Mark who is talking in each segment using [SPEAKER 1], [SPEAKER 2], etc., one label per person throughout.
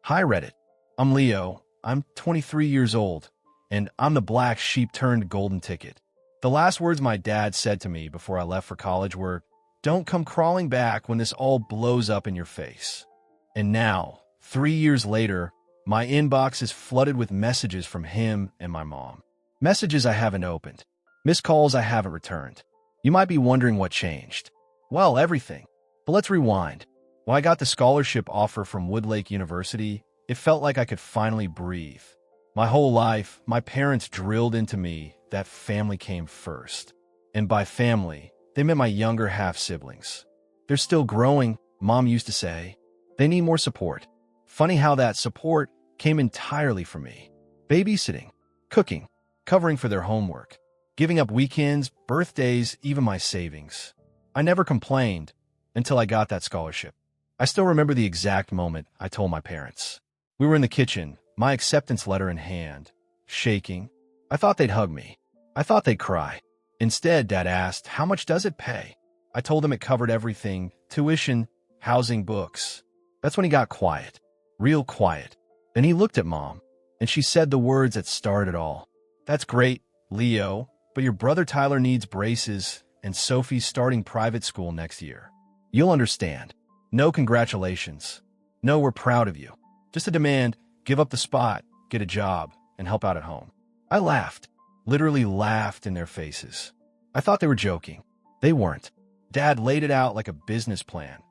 [SPEAKER 1] Hi Reddit. I'm Leo. I'm 23 years old, and I'm the black sheep turned golden ticket. The last words my dad said to me before I left for college were, "Don't come crawling back when this all blows up in your face." And now, 3 years later, my inbox is flooded with messages from him and my mom. Messages I haven't opened. Missed calls I haven't returned. You might be wondering what changed. Well, everything. But let's rewind. When I got the scholarship offer from Woodlake University, it felt like I could finally breathe. My whole life, my parents drilled into me that family came first. And by family, they meant my younger half-siblings. They're still growing, Mom used to say. They need more support. Funny how that support came entirely from me. Babysitting, cooking, covering for their homework, giving up weekends, birthdays, even my savings. I never complained until I got that scholarship. I still remember the exact moment I told my parents. We were in the kitchen, my acceptance letter in hand, shaking. I thought they'd hug me. I thought they'd cry. Instead, Dad asked, "How much does it pay?" I told him it covered everything: tuition, housing, books. That's when he got quiet, real quiet. Then he looked at Mom, and she said the words that started it all. "That's great, Leo, but your brother Tyler needs braces, and Sophie's starting private school next year. You'll understand. No congratulations. No, we're proud of you. Just a demand, give up the spot, get a job, and help out at home." I laughed, literally laughed in their faces. I thought they were joking. They weren't. Dad laid it out like a business plan.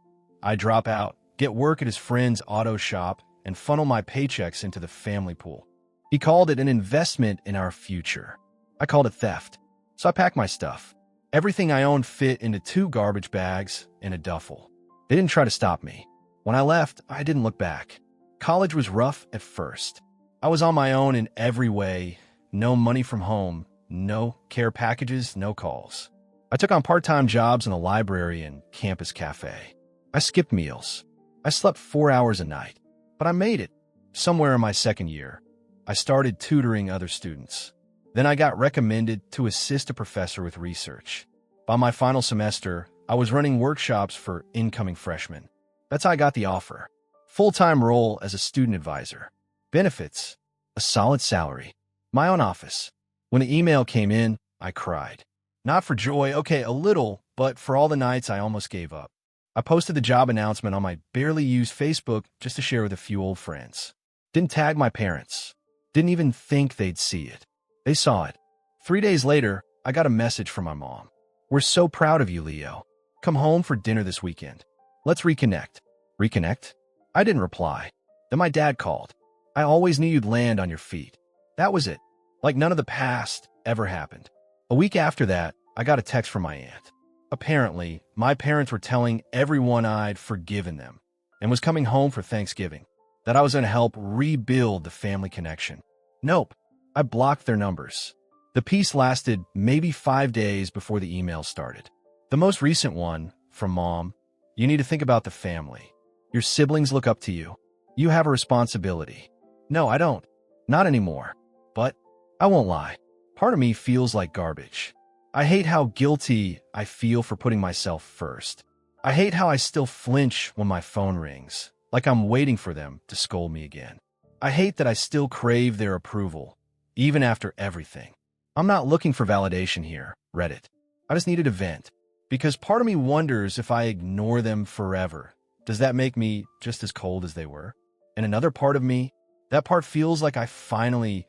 [SPEAKER 1] I'd drop out, get work at his friend's auto shop, and funnel my paychecks into the family pool. He called it an investment in our future. I called it theft. So I packed my stuff. Everything I owned fit into 2 garbage bags and a duffel. They didn't try to stop me. When I left, I didn't look back. College was rough at first. I was on my own in every way. No money from home, no care packages, no calls. I took on part-time jobs in a library and campus cafe. I skipped meals. I slept 4 hours a night. But I made it. Somewhere in my second year, I started tutoring other students. Then I got recommended to assist a professor with research. By my final semester, I was running workshops for incoming freshmen. That's how I got the offer. Full-time role as a student advisor. Benefits, a solid salary, my own office. When the email came in, I cried. Not for joy, okay, a little, but for all the nights I almost gave up. I posted the job announcement on my barely used Facebook just to share with a few old friends. Didn't tag my parents. Didn't even think they'd see it. They saw it. 3 days later, I got a message from my mom. "We're so proud of you, Leo. Come home for dinner this weekend. Let's reconnect." Reconnect? I didn't reply. Then my dad called. "I always knew you'd land on your feet." That was it. Like none of the past ever happened. A week after that, I got a text from my aunt. Apparently, my parents were telling everyone I'd forgiven them and was coming home for Thanksgiving, that I was going to help rebuild the family connection. Nope. I blocked their numbers. The peace lasted maybe 5 days before the email started. The most recent one, from Mom: "You need to think about the family. Your siblings look up to you. You have a responsibility." No, I don't. Not anymore. But I won't lie. Part of me feels like garbage. I hate how guilty I feel for putting myself first. I hate how I still flinch when my phone rings, like I'm waiting for them to scold me again. I hate that I still crave their approval, even after everything. I'm not looking for validation here, Reddit. I just needed a vent. Because part of me wonders if I ignore them forever, does that make me just as cold as they were? And another part of me, that part feels like I finally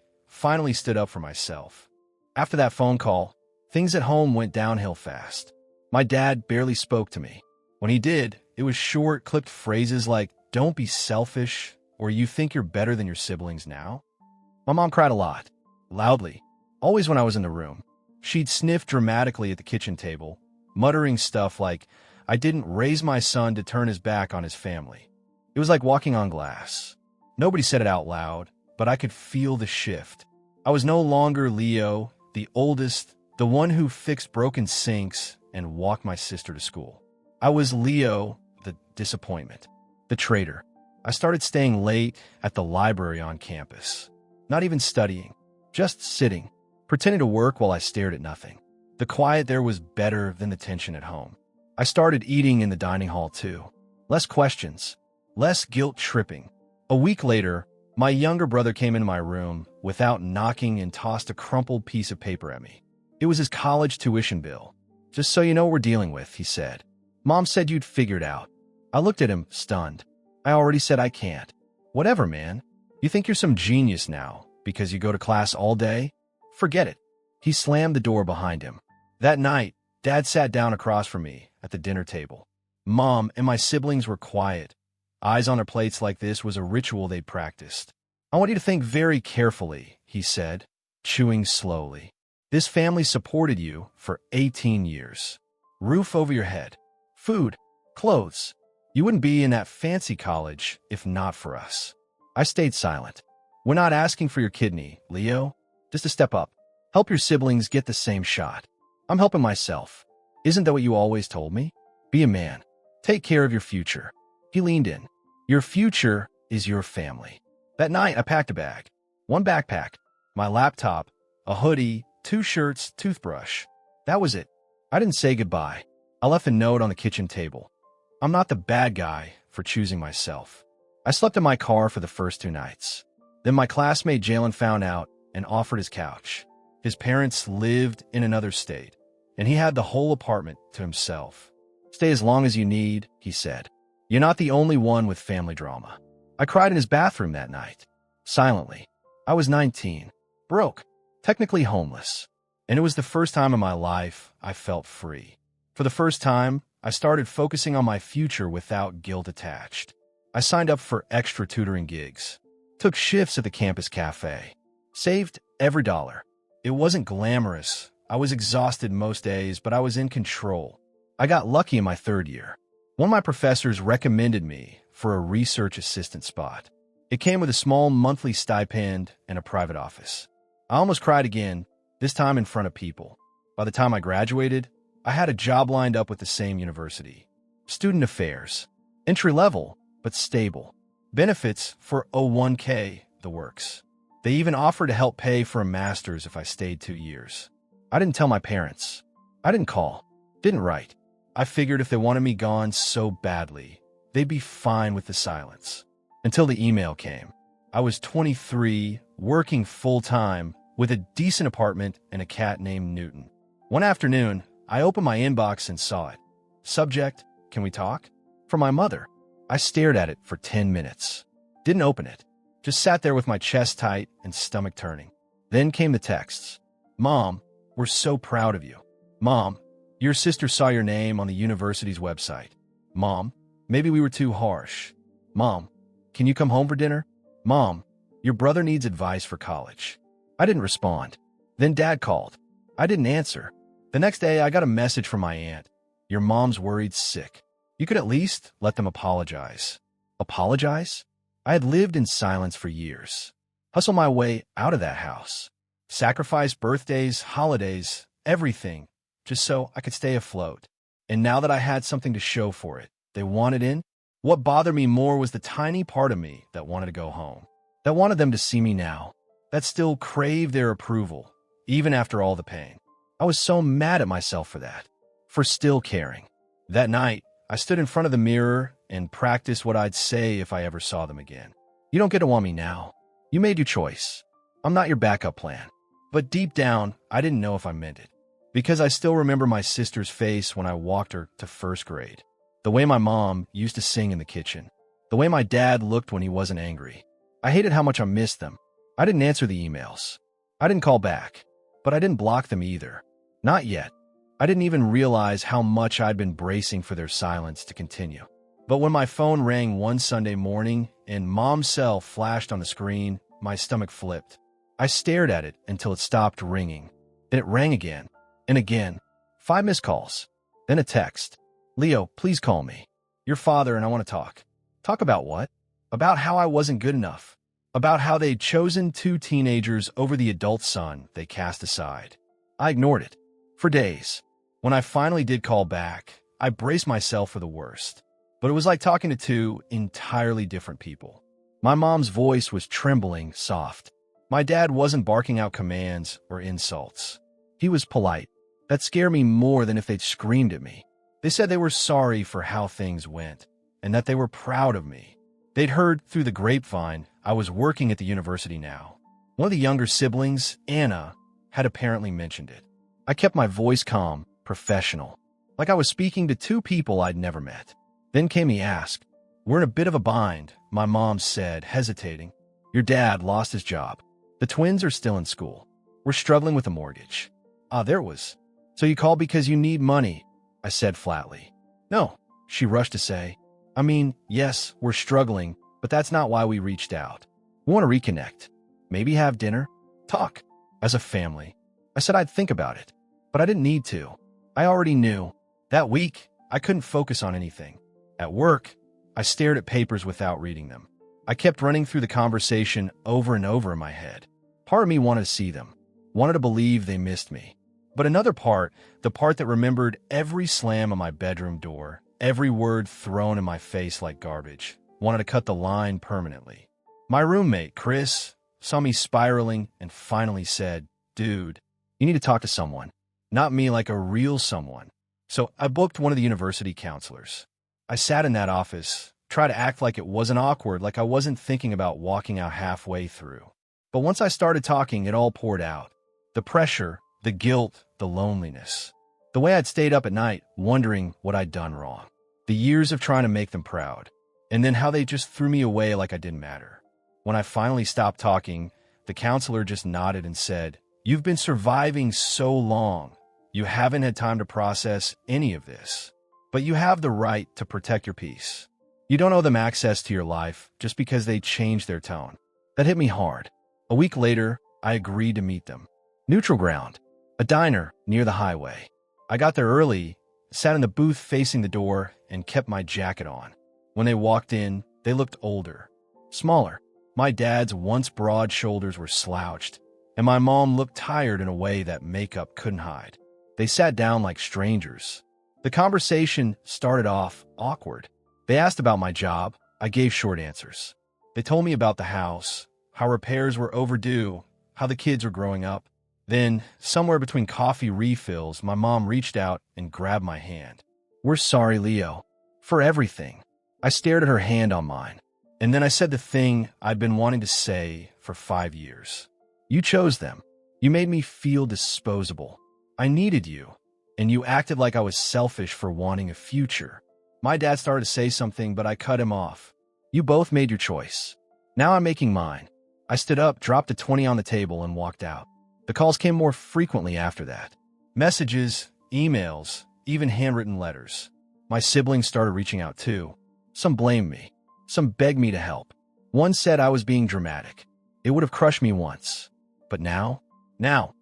[SPEAKER 1] stood up for myself. After that phone call, things at home went downhill fast. My dad barely spoke to me. When he did, it was short, clipped phrases like, "Don't be selfish," or "You think you're better than your siblings now?" My mom cried a lot, loudly, always when I was in the room. She'd sniff dramatically at the kitchen table, muttering stuff like, "I didn't raise my son to turn his back on his family." It was like walking on glass. Nobody said it out loud, but I could feel the shift. I was no longer Leo, the oldest, the one who fixed broken sinks and walked my sister to school. I was Leo, the disappointment, the traitor. I started staying late at the library on campus. Not even studying, just sitting, pretending to work while I stared at nothing. The quiet there was better than the tension at home. I started eating in the dining hall too. Less questions, less guilt tripping, A week later, my younger brother came into my room without knocking and tossed a crumpled piece of paper at me. It was his college tuition bill. "Just so you know what we're dealing with," he said. "Mom said you'd figure it out." I looked at him, stunned. "I already said I can't." "Whatever, man. You think you're some genius now because you go to class all day? Forget it." He slammed the door behind him. That night, Dad sat down across from me at the dinner table. Mom and my siblings were quiet. Eyes on their plates like this was a ritual they'd practiced. "I want you to think very carefully," he said, chewing slowly. "This family supported you for 18 years. Roof over your head, food, clothes. You wouldn't be in that fancy college if not for us." I stayed silent. "We're not asking for your kidney, Leo. Just to step up. Help your siblings get the same shot. I'm helping myself. Isn't that what you always told me? Be a man. Take care of your future." He leaned in. "Your future is your family." That night, I packed a bag. One backpack, my laptop, a hoodie, 2 shirts, toothbrush. That was it. I didn't say goodbye. I left a note on the kitchen table. "I'm not the bad guy for choosing myself." I slept in my car for the first 2 nights. Then my classmate Jalen found out and offered his couch. His parents lived in another state, and he had the whole apartment to himself. "Stay as long as you need," he said. "You're not the only one with family drama." I cried in his bathroom that night, silently. I was 19, broke, technically homeless, and it was the first time in my life I felt free. For the first time, I started focusing on my future without guilt attached. I signed up for extra tutoring gigs, took shifts at the campus cafe, saved every dollar. It wasn't glamorous. I was exhausted most days, but I was in control. I got lucky in my 3rd year. One of my professors recommended me for a research assistant spot. It came with a small monthly stipend and a private office. I almost cried again, this time in front of people. By the time I graduated, I had a job lined up with the same university. Student affairs. Entry level, but stable. Benefits for 1K, the works. They even offered to help pay for a master's if I stayed 2 years. I didn't tell my parents. I didn't call. Didn't write. I figured if they wanted me gone so badly, they'd be fine with the silence. Until the email came. I was 23, working full-time, with a decent apartment and a cat named Newton. One afternoon, I opened my inbox and saw it. Subject, "Can we talk?" From my mother. I stared at it for 10 minutes. Didn't open it. Just sat there with my chest tight and stomach turning. Then came the texts. "Mom, we're so proud of you." "Mom, your sister saw your name on the university's website." "Mom, maybe we were too harsh." "Mom, can you come home for dinner?" "Mom, your brother needs advice for college." I didn't respond. Then Dad called. I didn't answer. The next day, I got a message from my aunt. "Your mom's worried sick. You could at least let them apologize." Apologize? I had lived in silence for years. Hustled my way out of that house. Sacrificed birthdays, holidays, everything, just so I could stay afloat. And now that I had something to show for it, they wanted in. What bothered me more was the tiny part of me that wanted to go home, that wanted them to see me now, that still craved their approval, even after all the pain. I was so mad at myself for that, for still caring. That night, I stood in front of the mirror and practiced what I'd say if I ever saw them again. "You don't get to want me now. You made your choice. I'm not your backup plan." But deep down, I didn't know if I meant it. Because I still remember my sister's face when I walked her to 1st grade. The way my mom used to sing in the kitchen. The way my dad looked when he wasn't angry. I hated how much I missed them. I didn't answer the emails. I didn't call back. But I didn't block them either. Not yet. I didn't even realize how much I'd been bracing for their silence to continue. But when my phone rang one Sunday morning and Mom's cell flashed on the screen, my stomach flipped. I stared at it until it stopped ringing. Then it rang again. And again. 5 missed calls. Then a text. "Leo, please call me. Your father and I want to talk." Talk about what? About how I wasn't good enough. About how they'd chosen 2 teenagers over the adult son they cast aside. I ignored it. For days. When I finally did call back, I braced myself for the worst. But it was like talking to 2 entirely different people. My mom's voice was trembling, soft. My dad wasn't barking out commands or insults. He was polite. That scared me more than if they'd screamed at me. They said they were sorry for how things went, and that they were proud of me. They'd heard through the grapevine I was working at the university now. One of the younger siblings, Anna, had apparently mentioned it. I kept my voice calm, professional, like I was speaking to two people I'd never met. Then came the ask. "We're in a bit of a bind," my mom said, hesitating. "Your dad lost his job. The twins are still in school. We're struggling with a mortgage." Ah, there it was. "So you called because you need money," I said flatly. "No," she rushed to say. "I mean, yes, we're struggling, but that's not why we reached out. We want to reconnect. Maybe have dinner? Talk. As a family." I said I'd think about it, but I didn't need to. I already knew. That week, I couldn't focus on anything. At work, I stared at papers without reading them. I kept running through the conversation over and over in my head. Part of me wanted to see them, wanted to believe they missed me. But another part, the part that remembered every slam on my bedroom door, every word thrown in my face like garbage, wanted to cut the line permanently. My roommate, Chris, saw me spiraling and finally said, "Dude, you need to talk to someone." Not me, like a real someone. So I booked one of the university counselors. I sat in that office, tried to act like it wasn't awkward, like I wasn't thinking about walking out halfway through. But once I started talking, it all poured out. The pressure, the guilt, the loneliness. The way I'd stayed up at night, wondering what I'd done wrong. The years of trying to make them proud. And then how they just threw me away like I didn't matter. When I finally stopped talking, the counselor just nodded and said, "You've been surviving so long. You haven't had time to process any of this. But you have the right to protect your peace. You don't owe them access to your life just because they changed their tone." That hit me hard. A week later, I agreed to meet them. Neutral ground, a diner near the highway. I got there early, sat in the booth facing the door, and kept my jacket on. When they walked in, they looked older, smaller. My dad's once broad shoulders were slouched, and my mom looked tired in a way that makeup couldn't hide. They sat down like strangers. The conversation started off awkward. They asked about my job. I gave short answers. They told me about the house, how repairs were overdue, how the kids were growing up. Then, somewhere between coffee refills, my mom reached out and grabbed my hand. "We're sorry, Leo, for everything." I stared at her hand on mine, and then I said the thing I'd been wanting to say for 5 years. "You chose them. You made me feel disposable. I needed you, and you acted like I was selfish for wanting a future." My dad started to say something, but I cut him off. "You both made your choice. Now I'm making mine." I stood up, dropped a 20 on the table, and walked out. The calls came more frequently after that. Messages, emails, even handwritten letters. My siblings started reaching out too. Some blamed me. Some begged me to help. One said I was being dramatic. It would have crushed me once. But now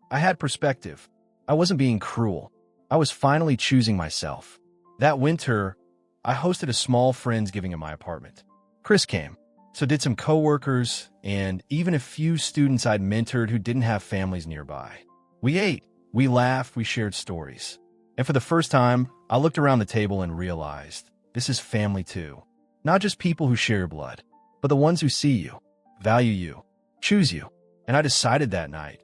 [SPEAKER 1] I had perspective. I wasn't being cruel. I was finally choosing myself. That winter, I hosted a small Friendsgiving in my apartment. Chris came, so did some coworkers, and even a few students I'd mentored who didn't have families nearby. We ate, we laughed, we shared stories. And for the first time, I looked around the table and realized, this is family too. Not just people who share your blood, but the ones who see you, value you, choose you. And I decided that night,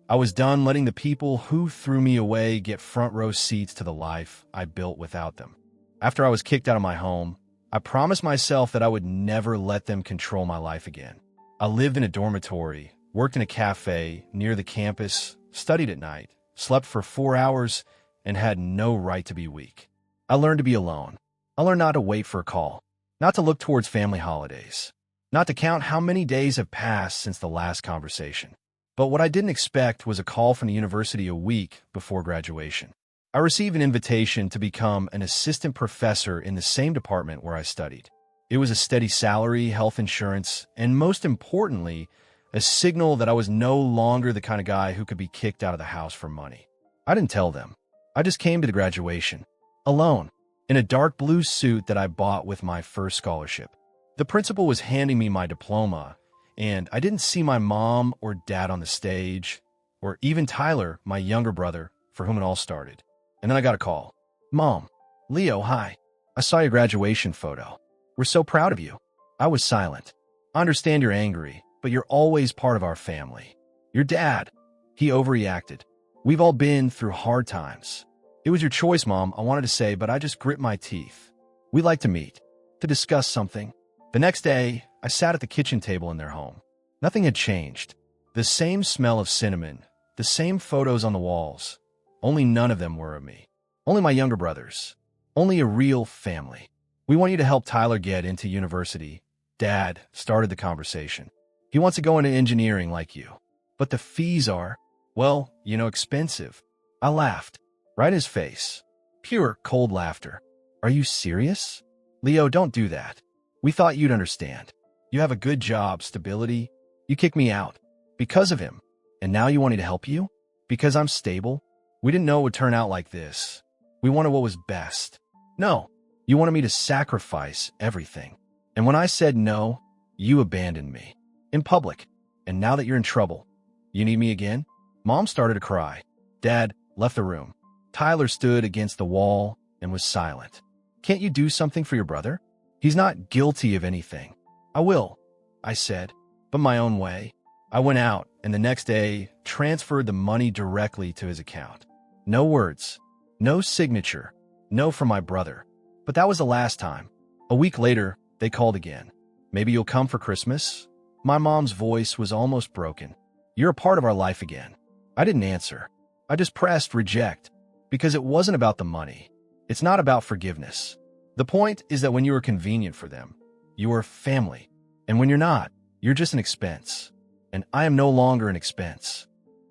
[SPEAKER 1] I was done letting the people who threw me away get front row seats to the life I built without them. After I was kicked out of my home, I promised myself that I would never let them control my life again. I lived in a dormitory, worked in a cafe near the campus, studied at night, slept for 4 hours, and had no right to be weak. I learned to be alone. I learned not to wait for a call, not to look towards family holidays, not to count how many days have passed since the last conversation. But what I didn't expect was a call from the university a week before graduation. I received an invitation to become an assistant professor in the same department where I studied. It was a steady salary, health insurance, and most importantly, a signal that I was no longer the kind of guy who could be kicked out of the house for money. I didn't tell them. I just came to the graduation, alone, in a dark blue suit that I bought with my first scholarship. The principal was handing me my diploma, and I didn't see my mom or dad on the stage, or even Tyler, my younger brother, for whom it all started. And then I got a call. "Mom, Leo, hi. I saw your graduation photo. We're so proud of you." I was silent. "I understand you're angry, but you're always part of our family. Your dad, he overreacted. We've all been through hard times. It was your choice, Mom, I wanted to say, but I just grit my teeth. We'd like to meet, to discuss something." The next day, I sat at the kitchen table in their home. Nothing had changed. The same smell of cinnamon, the same photos on the walls. Only none of them were of me. Only my younger brothers. Only a real family. We want you to help Tyler get into university. Dad started the conversation. He wants to go into engineering like you. But the fees are, well, expensive. I laughed. Right in his face. Pure, cold laughter. Are you serious? Leo, don't do that. We thought you'd understand. You have a good job, stability. You kicked me out. Because of him. And now you want me to help you? Because I'm stable? We didn't know it would turn out like this. We wanted what was best. No. You wanted me to sacrifice everything. And when I said no, you abandoned me. In public. And now that you're in trouble, you need me again? Mom started to cry. Dad left the room. Tyler stood against the wall and was silent. Can't you do something for your brother? He's not guilty of anything. I will, I said, but my own way. I went out and the next day transferred the money directly to his account. No words, no signature, no from my brother. But that was the last time. A week later, they called again. Maybe you'll come for Christmas? My mom's voice was almost broken. You're a part of our life again. I didn't answer. I just pressed reject because it wasn't about the money. It's not about forgiveness. The point is that when you are convenient for them, you are family. And when you're not, you're just an expense. And I am no longer an expense.